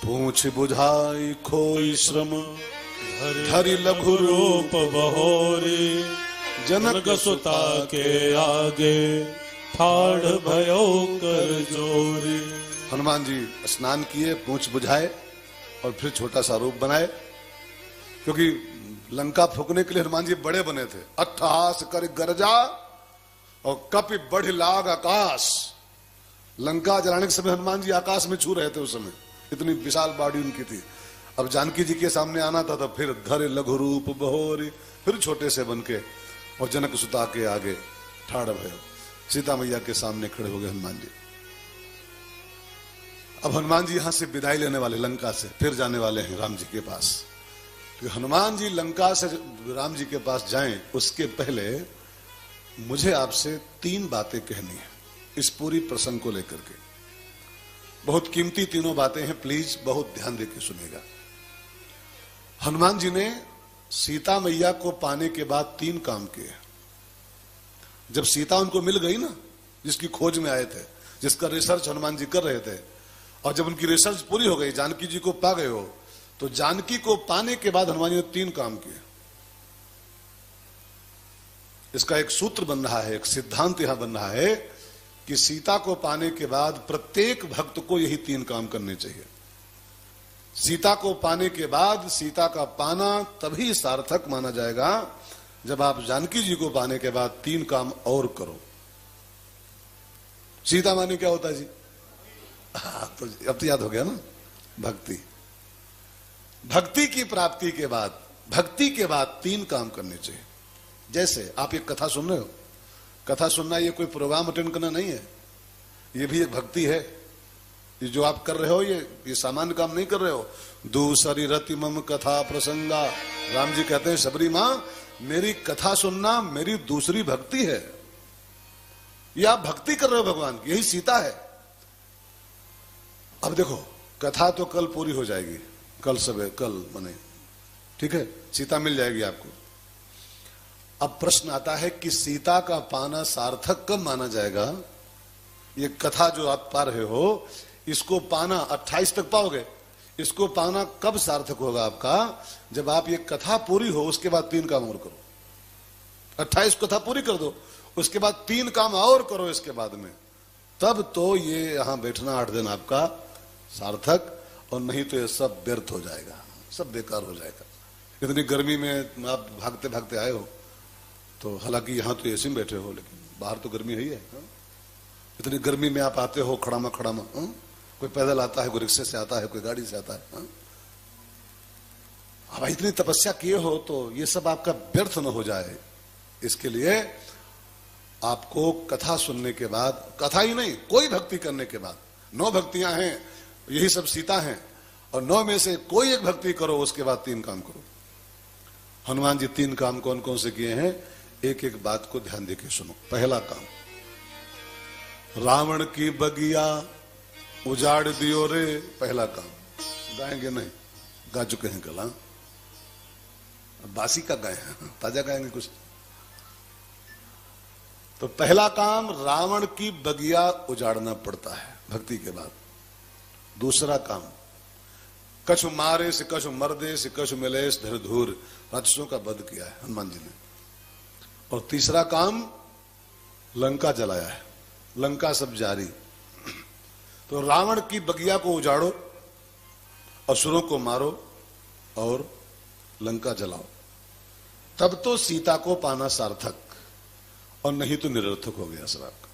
पूछ बुझाई खोई श्रम धरि लघु रूप बहोरे। जनक सुता के आगे ठाड़ भयो कर जोरे। हनुमान जी स्नान किए, पूछ बुझाए और फिर छोटा सा रूप बनाए, क्योंकि लंका फूकने के लिए हनुमान जी बड़े बने थे। अट्ठहास कर गरजा और कपि बढ़ लाग आकाश। लंका जलाने के समय हनुमान जी आकाश में छू रहे थे उस समय, इतनी विशाल बॉडी उनकी थी। अब जानकी जी के सामने आना था तो फिर धरे लघु रूप बहोरी, फिर छोटे से बन के और जनक सुता के आगे ठाड़ भयो। सीता मैया के सामने खड़े हो गए हनुमान जी। अब हनुमान जी यहां से विदाई लेने वाले लंका से, फिर जाने वाले हैं राम जी के पास। तो हनुमान जी लंका से राम जी के पास जाएं उसके पहले मुझे आपसे 3 बातें कहनी है इस पूरी प्रसंग को लेकर के। बहुत कीमती तीनों बातें हैं, प्लीज बहुत ध्यान देकर सुनिएगा। हनुमान जी ने सीता मैया को पाने के बाद 3 काम किए। जब सीता उनको मिल गई ना, जिसकी खोज में आए थे, जिसका रिसर्च हनुमान जी कर रहे थे, और जब उनकी रिसर्च पूरी हो गई, जानकी जी को पा गए हो, तो जानकी को पाने के बाद हनुमान जी ने 3 काम किए। इसका एक सूत्र बन रहा है, एक सिद्धांत यहां बन रहा है कि सीता को पाने के बाद प्रत्येक भक्त को यही 3 काम करने चाहिए। सीता को पाने के बाद सीता का पाना तभी सार्थक माना जाएगा जब आप जानकी जी को पाने के बाद 3 काम और करो। सीता माने क्या होता है जी? तो अब तो याद हो गया ना, भक्ति। भक्ति की प्राप्ति के बाद, भक्ति के बाद 3 काम करने चाहिए। जैसे आप एक कथा सुन रहे हो, कथा सुनना ये कोई प्रोग्राम अटेंड करना नहीं है, ये भी एक भक्ति है। ये जो आप कर रहे हो ये सामान्य काम नहीं कर रहे हो। दूसरी रति मम कथा प्रसंगा, राम जी कहते हैं सबरी मां मेरी कथा सुनना मेरी दूसरी भक्ति है। ये आप भक्ति कर रहे हो भगवान की, यही सीता है। अब देखो कथा तो कल पूरी हो जाएगी, कल सुबह, कल माने ठीक है, सीता मिल जाएगी आपको। अब प्रश्न आता है कि सीता का पाना सार्थक कब माना जाएगा? ये कथा जो आप पा रहे हो, इसको पाना 28 तक पाओगे, इसको पाना कब सार्थक होगा आपका? जब आप ये कथा पूरी हो उसके बाद 3 काम और करो। 28 कथा पूरी कर दो, उसके बाद 3 काम और करो इसके बाद में, तब तो ये यहां बैठना 8 दिन आपका सार्थक, और नहीं तो ये सब व्यर्थ हो जाएगा, सब बेकार हो जाएगा। इतनी गर्मी में आप भागते भागते आए हो, तो हालांकि यहां तो एसी में बैठे हो, लेकिन बाहर तो गर्मी है ही है। इतनी गर्मी में आप आते हो खड़ामा खड़ामा, कोई पैदल आता है, कोई रिक्शे से आता है, कोई गाड़ी से आता है। अब इतनी तपस्या किए हो तो ये सब आपका व्यर्थ न हो जाए, इसके लिए आपको कथा सुनने के बाद, कथा ही नहीं कोई भक्ति करने के बाद, 9 भक्तियां हैं, यही सब सीता हैं, और 9 में से कोई एक भक्ति करो, उसके बाद 3 काम करो। हनुमान जी 3 काम कौन कौन से किए हैं, एक एक बात को ध्यान देके सुनो। पहला काम, रावण की बगिया उजाड़ दियो रे, पहला काम। गाएंगे नहीं, गा चुके हैं कल, बासी का गाए हैं, ताजा गाएंगे कुछ। तो पहला काम, रावण की बगिया उजाड़ना पड़ता है भक्ति के बाद। दूसरा काम, कछु मारे से कछु मर्दे से कछु मिलेश धर धूर, राक्षसों का वध किया है हनुमान जी ने। और तीसरा काम, लंका जलाया है, लंका सब जारी। तो रावण की बगिया को उजाड़ो, असुरों को मारो और लंका जलाओ, तब तो सीता को पाना सार्थक, और नहीं तो निरर्थक हो गया सब आपका।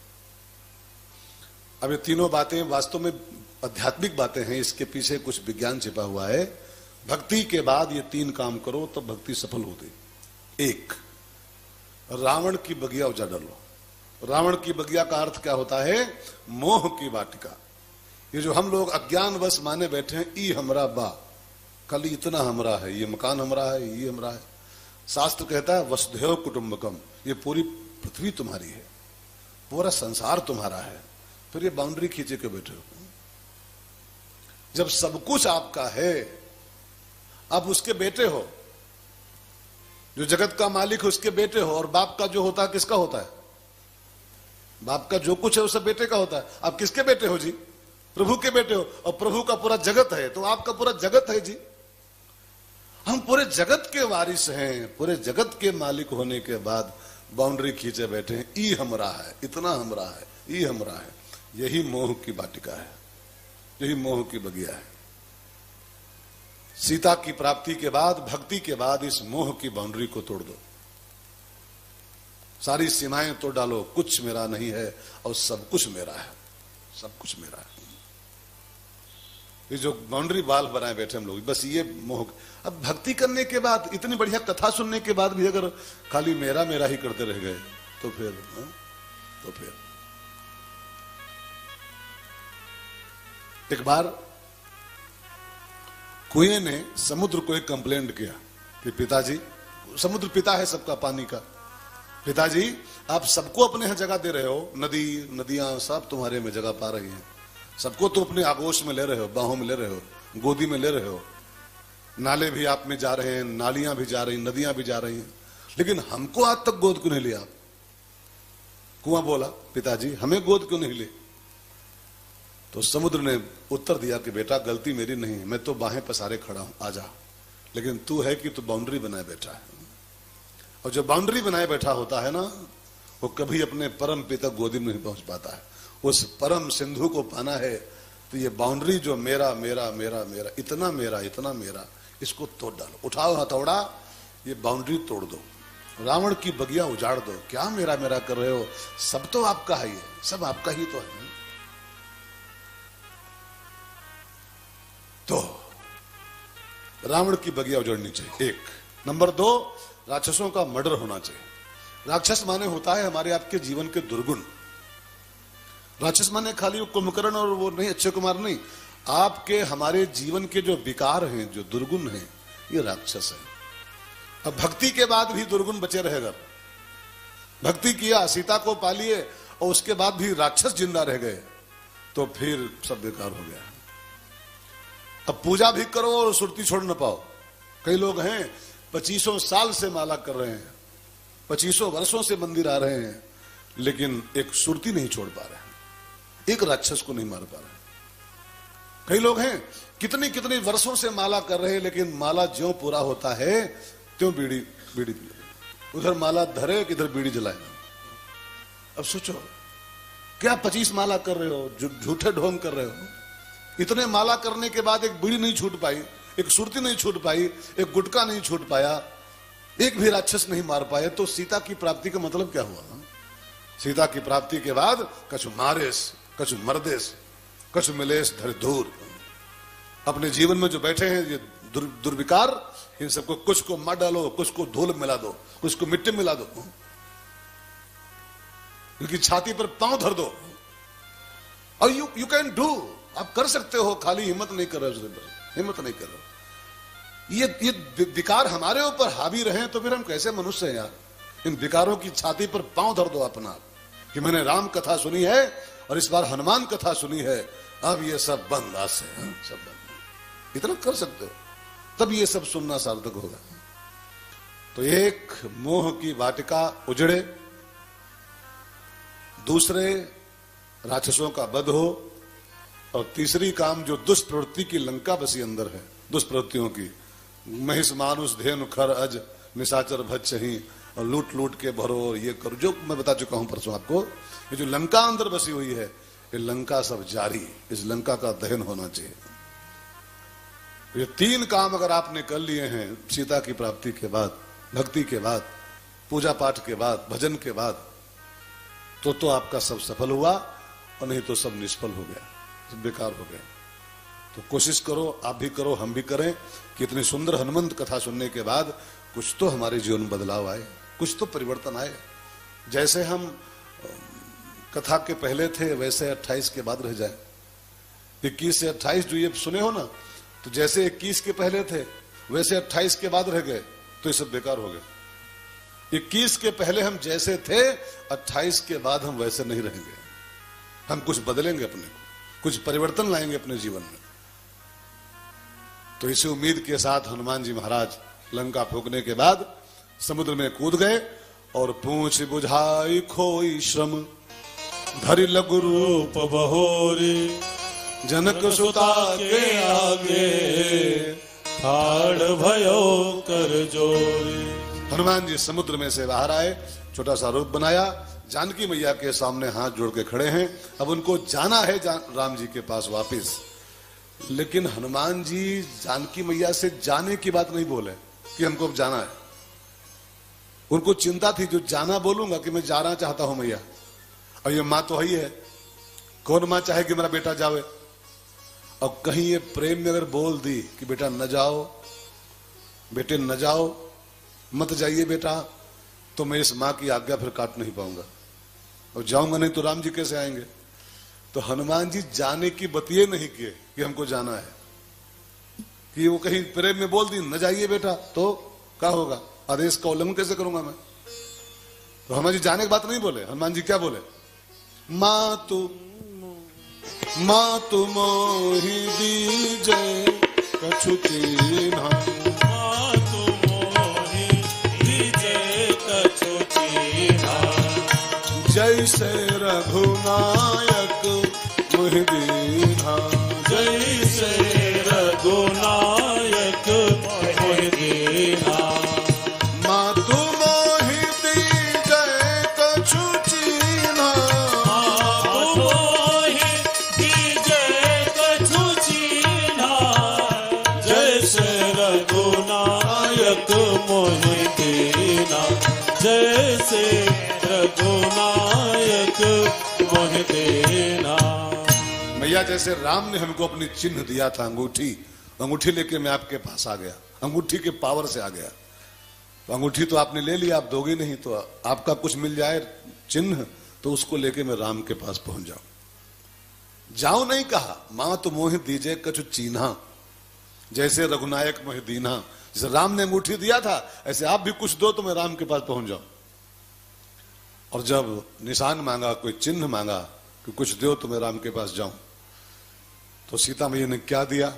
अब ये तीनों बातें वास्तव में आध्यात्मिक बातें हैं, इसके पीछे कुछ विज्ञान छिपा हुआ है। भक्ति के बाद ये 3 काम करो तो भक्ति सफल होती। 1, रावण की बगिया उजाड़ लो। रावण की बगिया का अर्थ क्या होता है? मोह की वाटिका। ये जो हम लोग अज्ञानवश माने बैठे हैं, ई हमरा बा, कल इतना हमरा है, ये मकान हमरा है, ये हमरा है। शास्त्र कहता है वसुधैव कुटुंबकम, ये पूरी पृथ्वी तुम्हारी है, पूरा संसार तुम्हारा है, फिर ये बाउंड्री खींचे के बैठे हो। जब सब कुछ आपका है, आप उसके बेटे हो, जो जगत का मालिक है उसके बेटे हो। और बाप का जो होता है किसका होता है? बाप का जो कुछ है वो सब बेटे का होता है। आप किसके बेटे हो जी? प्रभु के बेटे हो और प्रभु का पूरा जगत है तो आपका पूरा जगत है जी। हम पूरे जगत के वारिस हैं, पूरे जगत के मालिक होने के बाद बाउंड्री खींचे बैठे हैं, ई हमरा है, इतना हमरा है, ई हमरा है। यही मोह की वाटिका है, यही मोह की बगिया है। सीता की प्राप्ति के बाद, भक्ति के बाद इस मोह की बाउंड्री को तोड़ दो, सारी सीमाएं तोड़ डालो। कुछ मेरा नहीं है और सब कुछ मेरा है, सब कुछ मेरा है। ये जो बाउंड्री वाल बनाए बैठे हम लोग, बस ये मोह। अब भक्ति करने के बाद, इतनी बढ़िया कथा सुनने के बाद भी अगर खाली मेरा मेरा ही करते रह गए तो फिर एक बार कुएं ने समुद्र को एक कंप्लेंट किया कि पिताजी, समुद्र पिता है सबका पानी का, पिताजी आप सबको अपने यहां जगह दे रहे हो, नदी नदियां सब तुम्हारे में जगह पा रही हैं, सबको तो अपने आगोश में ले रहे हो, बाहों में ले रहे हो, गोदी में ले रहे हो, नाले भी आप में जा रहे हैं, नालियां भी जा रही, नदियां भी जा रही हैं, लेकिन हमको आज तक गोद क्यों नहीं लिया आप? कुआं बोला, पिताजी हमें गोद क्यों नहीं ली? तो समुद्र ने उत्तर दिया कि बेटा गलती मेरी नहीं है, मैं तो बाहें पसारे खड़ा हूं, आजा, लेकिन तू है कि तू बाउंड्री बनाए बैठा है, और जो बाउंड्री बनाए बैठा होता है ना, वो कभी अपने परम पिता गोदी में नहीं पहुंच पाता है। उस परम सिंधु को पाना है तो ये बाउंड्री जो मेरा मेरा मेरा मेरा, इतना मेरा, इतना मेरा, इसको तोड़ डालो, उठाओ हथौड़ा, ये बाउंड्री तोड़ दो, रावण की बगिया उजाड़ दो। क्या मेरा मेरा कर रहे हो? सब तो आपका है, ये सब आपका ही तो है। तो रावण की बगिया उजड़नी चाहिए, एक। नंबर 2, राक्षसों का मर्डर होना चाहिए। राक्षस माने होता है हमारे आपके जीवन के दुर्गुण। राक्षस माने खाली वो कुंभकर्ण और वो नहीं, अक्षय कुमार नहीं, आपके हमारे जीवन के जो विकार हैं, जो दुर्गुण हैं, ये राक्षस है। अब भक्ति के बाद भी दुर्गुण बचे रहेगा। भक्ति किया, सीता को पालिए और उसके बाद भी राक्षस जिंदा रह गए तो फिर सब बेकार हो गया। अब पूजा भी करो और सुरती छोड़ न पाओ। कई लोग हैं 25 साल से माला कर रहे हैं, 25 वर्षों से मंदिर आ रहे हैं, लेकिन एक सुरती नहीं छोड़ पा रहे हैं, एक राक्षस को नहीं मार पा रहे। कई लोग हैं कितने कितने वर्षों से माला कर रहे हैं, लेकिन माला ज्यों पूरा होता है त्यों बीड़ी बीड़ी पी, उधर माला धरे किधर बीड़ी जलाए। अब सोचो, क्या 25 माला कर रहे हो, झूठे ढोंग कर रहे हो, इतने माला करने के बाद एक बीड़ी नहीं छूट पाई, एक सुरती नहीं छूट पाई, एक गुटका नहीं छूट पाया, एक भी राक्षस नहीं मार पाए, तो सीता की प्राप्ति का मतलब क्या हुआ? सीता की प्राप्ति के बाद कछु मारेस, कछु मर्देस, कछु मिलेस धर धूर। अपने जीवन में जो बैठे हैं ये दुर्विकार, इन सबको कुछ को मार डालो, कुछ को धूल मिला दो, कुछ को मिट्टी मिला दो, उनकी छाती पर पांव धर दो। और यू कैन डू, आप कर सकते हो, खाली हिम्मत नहीं कर रहे, हिम्मत नहीं कर रहे। ये विकार हमारे ऊपर हावी रहे तो फिर हम कैसे मनुष्य हैं यार? इन विकारों की छाती पर पांव धर दो अपना, कि मैंने राम कथा सुनी है और इस बार हनुमान कथा सुनी है, अब ये सब बंद, आज से सब बंद। इतना कर सकते हो, तब ये सब सुनना सार्थक होगा। तो एक, मोह की वाटिका उजड़े, दूसरे राक्षसों का वध हो, और तीसरी काम जो दुष्प्रवृत्ति की लंका बसी अंदर है, दुष्प्रवृत्तियों की, महिष मानुष धेनु खर अज निशाचर भक्षही, और लूट लूट के भरो, और ये करो, जो मैं बता चुका हूं परसों आपको। ये जो लंका अंदर बसी हुई है, ये लंका सब जारी, इस लंका का दहन होना चाहिए। ये 3 काम अगर आपने कर लिए हैं सीता की प्राप्ति के बाद, भक्ति के बाद, पूजा पाठ के बाद, भजन के बाद, तो आपका सब सफल हुआ, और नहीं तो सब निष्फल हो गया, सब बेकार हो गया। तो कोशिश करो, आप भी करो, हम भी करें, कि इतनी सुंदर हनुमंत कथा सुनने के बाद कुछ तो हमारे जीवन में बदलाव आए, कुछ तो परिवर्तन आए। जैसे हम कथा के पहले थे वैसे 28 के बाद रह जाए। 21 से 28 जो ये सुने हो ना, तो जैसे 21 के पहले थे वैसे 28 के बाद रह गए तो ये सब बेकार हो गए। 21 के पहले हम जैसे थे, 28 के बाद हम वैसे नहीं रहेंगे। हम कुछ बदलेंगे, अपने को कुछ परिवर्तन लाएंगे अपने जीवन में। तो इसी उम्मीद के साथ हनुमान जी महाराज लंका फूकने के बाद समुद्र में कूद गए, और पूंछ बुझाई खोई श्रम, धरि लघु रूप बहोरी, जनक सुता के आगे ठाड़ भयो कर जोरी। हनुमान जी समुद्र में से बाहर आए, छोटा सा रूप बनाया, जानकी मैया के सामने हाथ जोड़ के खड़े हैं। अब उनको जाना है राम जी के पास वापिस, लेकिन हनुमान जी जानकी मैया से जाने की बात नहीं बोले कि हमको अब जाना है। उनको चिंता थी, जो जाना बोलूंगा कि मैं जाना चाहता हूं मैया, और ये माँ तो ही है, कौन माँ चाहे कि मेरा बेटा जावे। अब कहीं ये प्रेम में अगर बोल दी कि बेटा न जाओ, बेटे न जाओ, मत जाइए बेटा, तो मैं इस माँ की आज्ञा फिर काट नहीं पाऊंगा, और जाऊंगा नहीं तो राम जी कैसे आएंगे। तो हनुमान जी जाने की बतिये नहीं किए कि हमको जाना है, कि वो कहीं प्रेम में बोल दी न जाइए बेटा तो क्या होगा, आदेश का उल्लंघन कैसे करूंगा मैं। तो हनुमान जी जाने की बात नहीं बोले। हनुमान जी क्या बोले, माँ तू मोहि दीजे कछु चीन्हा, माँ तू मोहि दीजे कछु चीन्हा, जैसे रघुनायक मोहि दीन्हा, जैसे रघुनायक मोहि दीन्हा। माँ तू मोहि दीजे कछु चीन्हा, माँ तू मोहि दीजे कछु चीन्हा, जैसे रघुनायक मोहि दीन्हा, जैसे रघुनायक मोहि दीन्हा। मैया जैसे राम ने हमको अपनी चिन्ह दिया था अंगूठी, अंगूठी लेके मैं आपके पास आ गया, अंगूठी के पावर से आ गया। तो अंगूठी तो आपने ले लिया, आप दोगे नहीं, तो आपका कुछ मिल जाए चिन्ह, तो उसको लेके मैं राम के पास पहुंच जाऊं। जाओ नहीं कहा, मां तो मोहि दीजे कछु चीन्हा, जैसे रघुनायक मोहि दीन्हा। जैसे राम ने अंगूठी दिया था, ऐसे आप भी कुछ दो तो मैं राम के पास पहुंच जाऊं। और जब निशान मांगा, कोई चिन्ह मांगा कि कुछ दो तो मैं राम के पास जाऊं, तो सीता मैया ने क्या दिया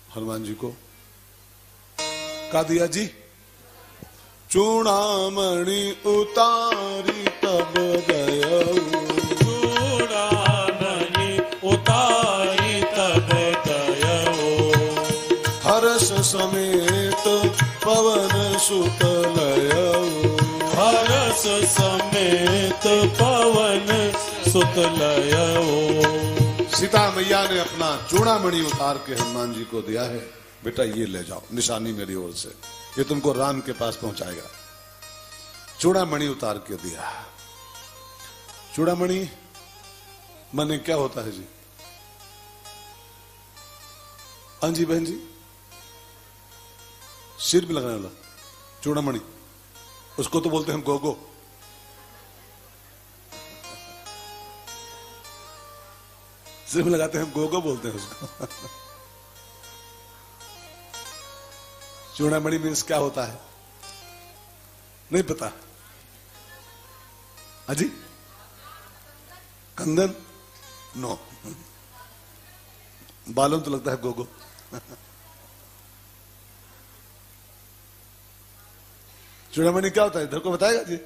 हनुमान जी को, क्या दिया जी, चूड़ामणि उतारी तब गयऊ, चूड़ामणि उतारी तब गयऊ, हर्ष समेत पवन सुत लयऊ, हर्ष समेत पवन सुत लयऊ। सीता मैया ने अपना चूड़ामणि उतार के हनुमान जी को दिया है, बेटा ये ले जाओ, निशानी मेरी ओर से, ये तुमको राम के पास पहुंचाएगा। चूड़ामणि उतार के दिया। चूड़ामणि माने क्या होता है जी, हाँ जी बहन जी, सिर में लगाने वाला चूड़ामणि, उसको तो बोलते हैं गोगो। सिर में लगाते हैं गोगो बोलते हैं उसको। चूड़ामणि मीन्स क्या होता है नहीं पता, अजी कंगन नो, बालों तो लगता है गोगो। चूड़ामणि क्या होता है, इधर को बताएगा जी।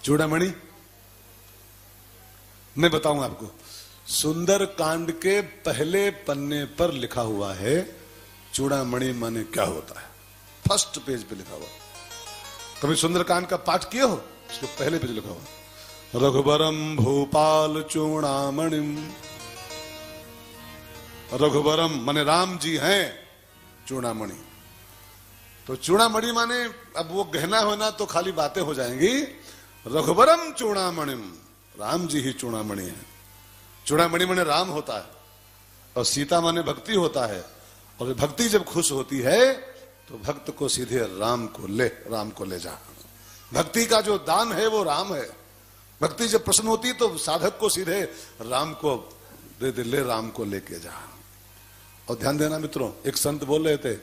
चूड़ामणि मैं बताऊंगा आपको, सुंदर कांड के पहले पन्ने पर लिखा हुआ है चूड़ामणि माने क्या होता है, फर्स्ट पेज पे लिखा हुआ। कभी सुंदरकांड का पाठ किए हो, उसके पहले पेज लिखा हुआ, रघुबरम भूपाल चूड़ामणिम, रघुबरम माने राम जी हैं चूड़ामणि। तो चूड़ामणि माने अब वो गहना होना तो खाली बातें हो जाएंगी, रघुबरम चूड़ामणिम, राम जी ही चूड़ामणि है। चूड़ामणि माने राम होता है, और सीता माने भक्ति होता है, और भक्ति जब खुश होती है तो भक्त को सीधे राम को ले जा। भक्ति का जो दान है वो राम है। भक्ति जब प्रसन्न होती तो साधक को सीधे राम को दे दे, ले राम को लेके जा। और ध्यान देना मित्रों, एक संत बोल रहे थे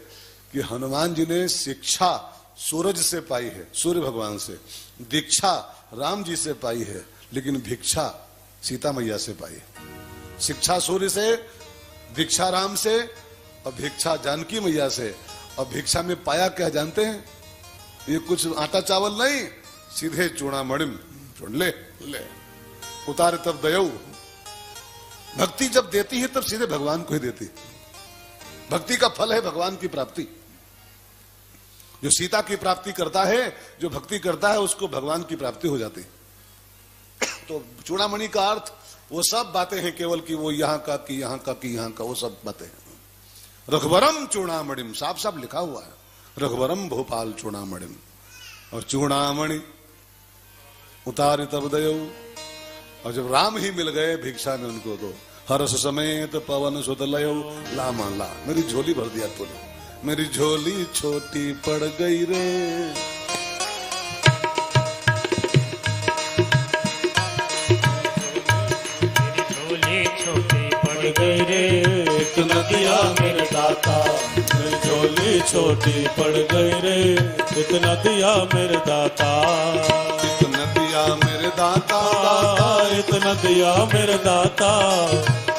कि हनुमान जी ने शिक्षा सूरज से पाई है, सूर्य भगवान से, दीक्षा राम जी से पाई है, लेकिन भिक्षा सीता मैया से पाई है। शिक्षा सूर्य से, दीक्षा राम से, और भिक्षा जानकी मैया से। और भिक्षा में पाया क्या जानते हैं, ये कुछ आटा चावल नहीं, सीधे चूड़ामणि ले ले। उतारे तब दयऊ। भक्ति जब देती है तब सीधे भगवान को ही देती। भक्ति का फल है भगवान की प्राप्ति। जो सीता की प्राप्ति करता है, जो भक्ति करता है, उसको भगवान की प्राप्ति हो जाती। तो चूड़ामणि का अर्थ वो सब बातें हैं, केवल कि वो यहाँ का कि यहाँ का कि यहाँ का, वो सब बातें हैं। रघुवरम चूड़ामणिम, साफ साफ लिखा हुआ है, रघुवरम भोपाल चूड़ामणिम। और चूड़ामणि उतारे तब दयऊ। और जब राम ही मिल गए भिक्षा में उनको, तो हर्ष समेत पवन सुत लयो लामा ला। मेरी झोली भर दिया तूने, मेरी झोली छोटी पड़ गई रे। गई रे इतना दिया मेरे दाता, मेरी झोली छोटी पड़ गई रे इतना दिया मेरे दाता, इतना दिया मेरे दाता, इतना दिया मेरे दाता,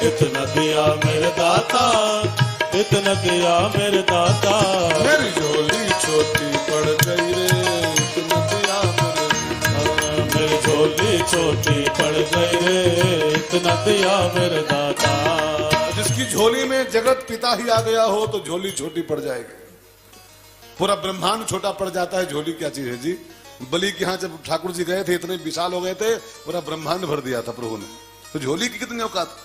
इतना दिया मेरे दाता, इतना दिया मेरे दाता। मेरी झोली छोटी पड़ गई रे इतना दिया मेरी झोली छोटी पड़ गई रे इतना दिया मेरे दाता। जिसकी झोली में जगत पिता ही आ गया हो तो झोली छोटी पड़ जाएगी। पूरा ब्रह्मांड छोटा पड़ जाता है, झोली क्या चीज है जी। बलि के यहाँ जब ठाकुर जी गए थे, इतने विशाल हो गए थे, पूरा ब्रह्मांड भर दिया था प्रभु ने, तो झोली की कितनी औकात।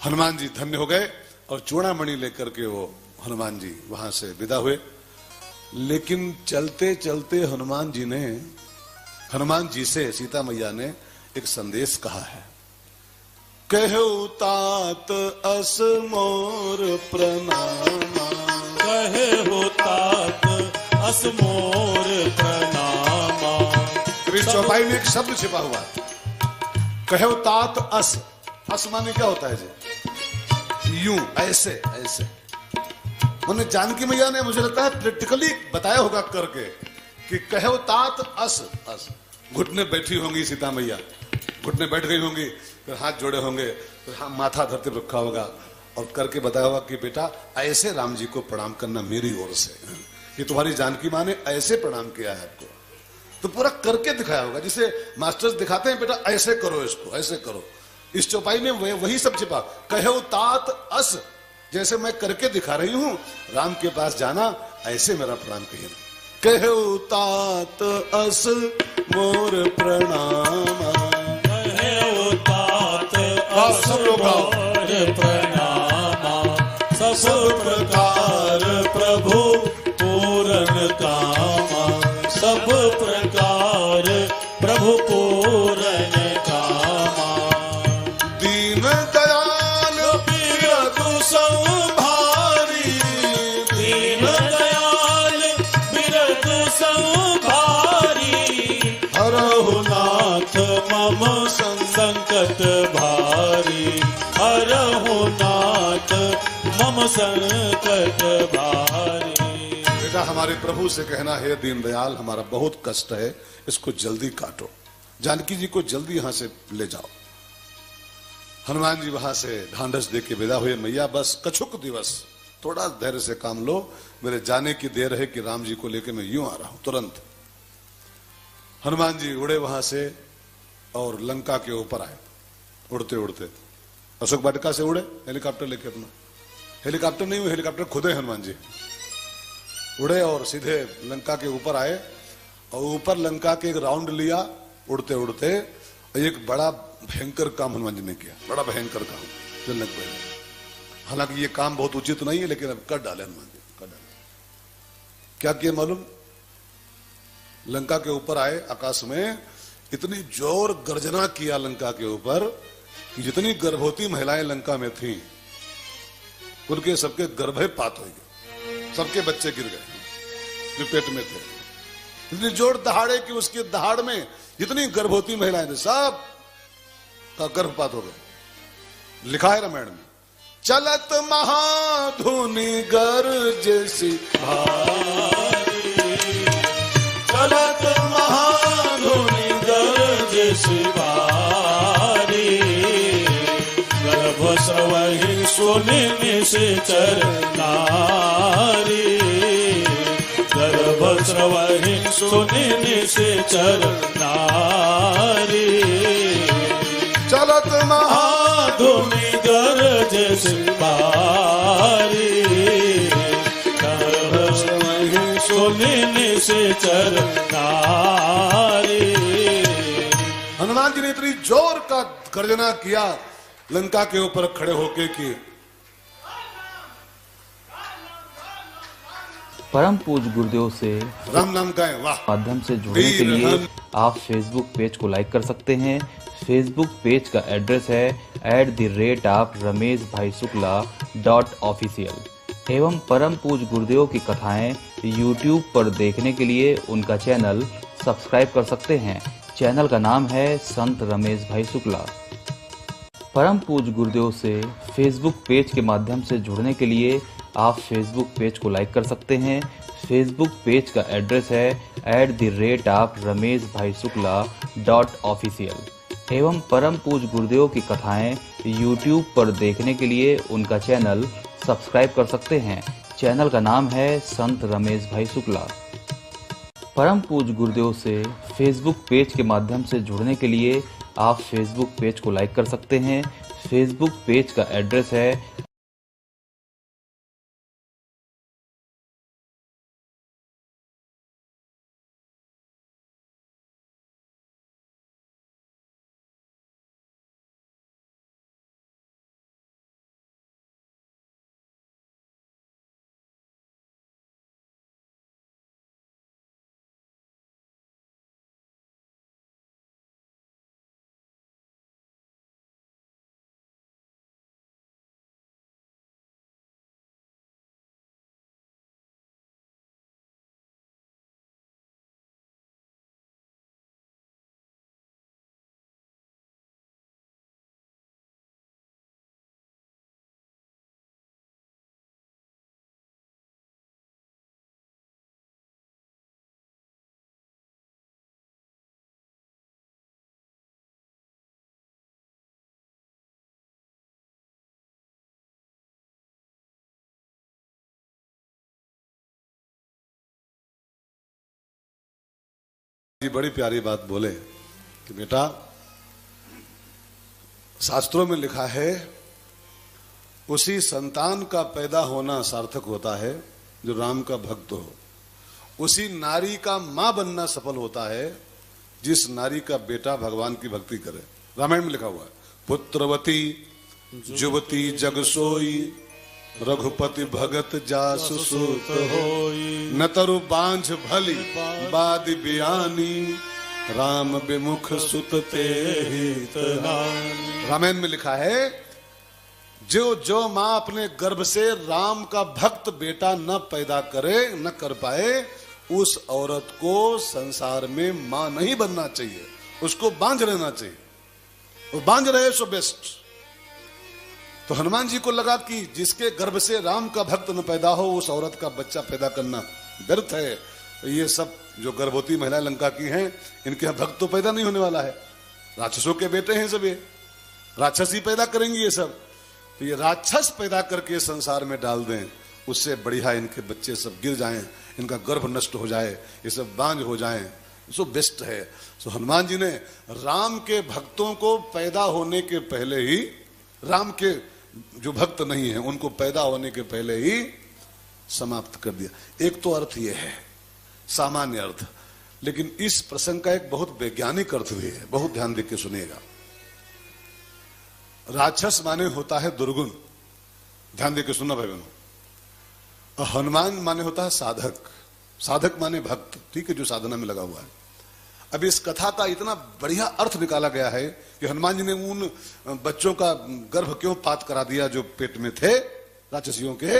हनुमान जी धन्य हो गए और चूड़ामणि लेकर के वो हनुमान जी वहां से विदा हुए। लेकिन चलते चलते हनुमान जी से सीता मैया ने एक संदेश कहा है। कहु तात अस मोर प्रणामा, कहु तात अस मोर प्रणामा। चौपाई में एक शब्द छिपा हुआ है, कहु तात अस। अस माने क्या होता है जी? यूं, ऐसे ऐसे। मैंने जानकी मैया ने, मुझे लगता है प्रैक्टिकली बताया होगा करके कि कहु तात अस अस। घुटने बैठी होंगी सीता मैया, घुटने बैठ गई होंगी, फिर हाथ जोड़े होंगे, फिर हाँ माथा धरते रखा होगा और करके बताया होगा कि बेटा ऐसे राम जी को प्रणाम करना मेरी ओर से। ये तुम्हारी जानकी माँ ने ऐसे प्रणाम किया है आपको, तो पूरा करके दिखाया होगा। जिसे मास्टर्स दिखाते हैं, बेटा ऐसे करो, इसको ऐसे करो। इस चौपाई में वही सब छिपा। कहु तात अस, जैसे मैं करके दिखा रही हूं, राम के पास जाना, ऐसे मेरा प्रणाम कहिए। कहु तात अस मोर प्रणामा, कहु तात अस मोर प्रणामा। सब प्रकार प्रभु पूरन कामा, सब प्रकार प्रभु पूरन कामा। दीन दयाल बिरधु संभारी, दीन दयाल बिरधु संभारी। हरहु नाथ मम संकट भारी, हरहु नाथ मम संकट भारी। बेटा हमारे प्रभु से कहना है, दीनदयाल हमारा बहुत कष्ट है, इसको जल्दी काटो, जानकी जी को जल्दी यहां से ले जाओ। हनुमान जी वहां से ढांढस दे के विदा हुए। मैया बस कछुक दिवस, थोड़ा धैर्य से काम लो, मेरे जाने की देर है कि राम जी को लेकर मैं यूं आ रहा हूं तुरंत। हनुमान जी उड़े वहां से और लंका के ऊपर आए, उड़ते उड़ते अशोक वाटिका से उड़े, हेलीकॉप्टर लेके अपना। हेलीकॉप्टर नहीं हुए, हेलीकॉप्टर खुदे हनुमान जी उड़े और सीधे लंका के ऊपर आए। और ऊपर लंका के एक राउंड लिया उड़ते उड़ते। एक बड़ा भयंकर काम हनुमान जी ने किया, बड़ा भयंकर काम जनक भाई। हालांकि ये काम बहुत उचित नहीं है, लेकिन अब कर डाले हनुमान जी, कर डाले। क्या किया मालूम? लंका के ऊपर आए, आकाश में इतनी जोर गर्जना किया लंका के ऊपर कि जितनी गर्भवती महिलाएं लंका में थीं, उनके सबके गर्भपात हो गए, सबके बच्चे गिर गए जो पेट में थे। इतनी जोर दहाड़े कि उसके दहाड़ में जितनी गर्भवती महिलाएं थी, सब का गर्भपात हो गए। लिखा है रामायण में, चलत महाधुनि गर्जसी भारी, चलत महाधुनि गर्जसी भारी। गर्भ स्रवहि सुनि निश्चर नारी, गर्भ स्रवहि सुनि निश्चर नारी। धुनी गरजे सिपारी, तरस नहीं सुनी निशाचर नारी। हनुमान जी ने इतनी जोर का गर्जना किया लंका के ऊपर खड़े होके कि परम पूज्य गुरुदेव से राम नाम का है। वाह, माध्यम से जुड़ने के लिए आप फेसबुक पेज को लाइक कर सकते हैं। फेसबुक पेज का एड्रेस है @rmeshbhaisukla.official एवं परम पूज्य गुरुदेव की कथाएं यूट्यूब पर देखने के लिए उनका चैनल सब्सक्राइब कर सकते हैं। चैनल का नाम है संत रमेश भाई शुक्ला। परम पूज्य गुरुदेव से फेसबुक पेज के माध्यम से जुड़ने के लिए आप फेसबुक पेज को लाइक कर सकते हैं। फेसबुक पेज का एड्रेस है @rmeshbhaisukla.official एवं परम पूज्य गुरुदेव की कथाएं यूट्यूब पर देखने के लिए उनका चैनल सब्सक्राइब कर सकते हैं। चैनल का नाम है संत रमेश भाई शुक्ला। परम पूज्य गुरुदेव से फेसबुक पेज के माध्यम से जुड़ने के लिए आप फेसबुक पेज को लाइक कर सकते हैं। फेसबुक पेज का एड्रेस है जी बड़ी प्यारी बात बोले कि बेटा, शास्त्रों में लिखा है उसी संतान का पैदा होना सार्थक होता है जो राम का भक्त हो। उसी नारी का मां बनना सफल होता है जिस नारी का बेटा भगवान की भक्ति करे। रामायण में लिखा हुआ है, पुत्रवती जुवती जग सोई, रघुपति भगत जासु सुत होई, न तरु बांझ भली बादि बियानी, राम विमुख सुत ते हित हानि। रामायण में लिखा है जो मां अपने गर्भ से राम का भक्त बेटा न पैदा करे, न कर पाए, उस औरत को संसार में मां नहीं बनना चाहिए, उसको बांझ रहना चाहिए। वो बांझ रहे सो बेस्ट। तो हनुमान जी को लगा कि जिसके गर्भ से राम का भक्त न पैदा हो उस औरत का बच्चा पैदा करना व्यर्थ है। ये सब जो गर्भवती महिलाएं लंका की हैं, इनके यहाँ भक्त तो पैदा नहीं होने वाला है, राक्षसों के बेटे हैं सब, ये राक्षस ही पैदा करेंगे ये सब। तो ये राक्षस पैदा करके संसार में डाल दें, उससे बढ़िया इनके बच्चे सब गिर जाएं, इनका गर्भ नष्ट हो जाए, ये सब बांझ हो जाएं, सो बेस्ट है। सो हनुमान जी ने राम के भक्तों को पैदा होने के पहले ही, राम के जो भक्त नहीं है उनको पैदा होने के पहले ही समाप्त कर दिया। एक तो अर्थ यह है सामान्य अर्थ, लेकिन इस प्रसंग का एक बहुत वैज्ञानिक अर्थ भी है, बहुत ध्यान देकर सुनिएगा। राक्षस माने होता है दुर्गुण, ध्यान देकर सुनना भाई बहनों। और हनुमान माने होता है साधक, साधक माने भक्त, ठीक है, जो साधना में लगा हुआ है। अब इस कथा का इतना बढ़िया अर्थ निकाला गया है कि हनुमान जी ने उन बच्चों का गर्भ क्यों पात करा दिया जो पेट में थे राक्षसियों के,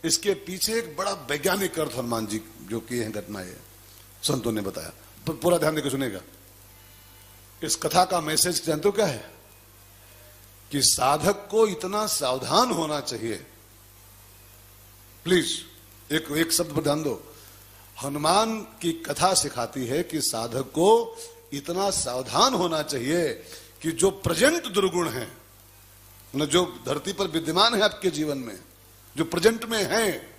इसके पीछे एक बड़ा वैज्ञानिक अर्थ हनुमान जी जो किए हैं घटना है, संतों ने बताया। पूरा ध्यान देकर सुनेगा। इस कथा का मैसेज जानते हो क्या है? कि साधक को इतना सावधान होना चाहिए। प्लीज एक शब्द पर ध्यान दो। हनुमान की कथा सिखाती है कि साधक को इतना सावधान होना चाहिए कि जो प्रेजेंट दुर्गुण है न, जो धरती पर विद्यमान है आपके जीवन में, जो प्रेजेंट में है,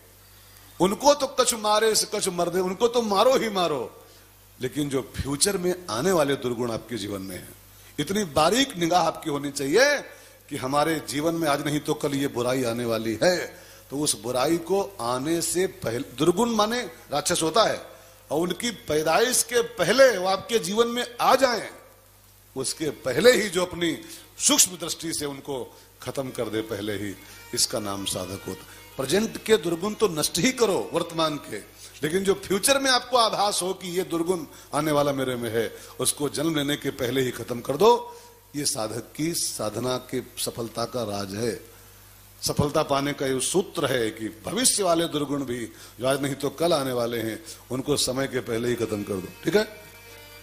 उनको तो कछु मारे से कछु मर दे, उनको तो मारो ही मारो, लेकिन जो फ्यूचर में आने वाले दुर्गुण आपके जीवन में है, इतनी बारीक निगाह आपकी होनी चाहिए कि हमारे जीवन में आज नहीं तो कल ये बुराई आने वाली है, तो उस बुराई को आने से पहले, दुर्गुण माने राक्षस होता है, और उनकी पैदाइश के पहले वो आपके जीवन में आ जाएं, उसके पहले ही जो अपनी सूक्ष्म दृष्टि से उनको खत्म कर दे पहले ही, इसका नाम साधक होता। प्रेजेंट के दुर्गुण तो नष्ट ही करो वर्तमान के, लेकिन जो फ्यूचर में आपको आभास हो कि ये दुर्गुण आने वाला मेरे में है, उसको जन्म लेने के पहले ही खत्म कर दो। ये साधक की साधना के सफलता का राज है। सफलता पाने का ये सूत्र है कि भविष्य वाले दुर्गुण भी जो आज नहीं तो कल आने वाले हैं, उनको समय के पहले ही खत्म कर दो। ठीक है।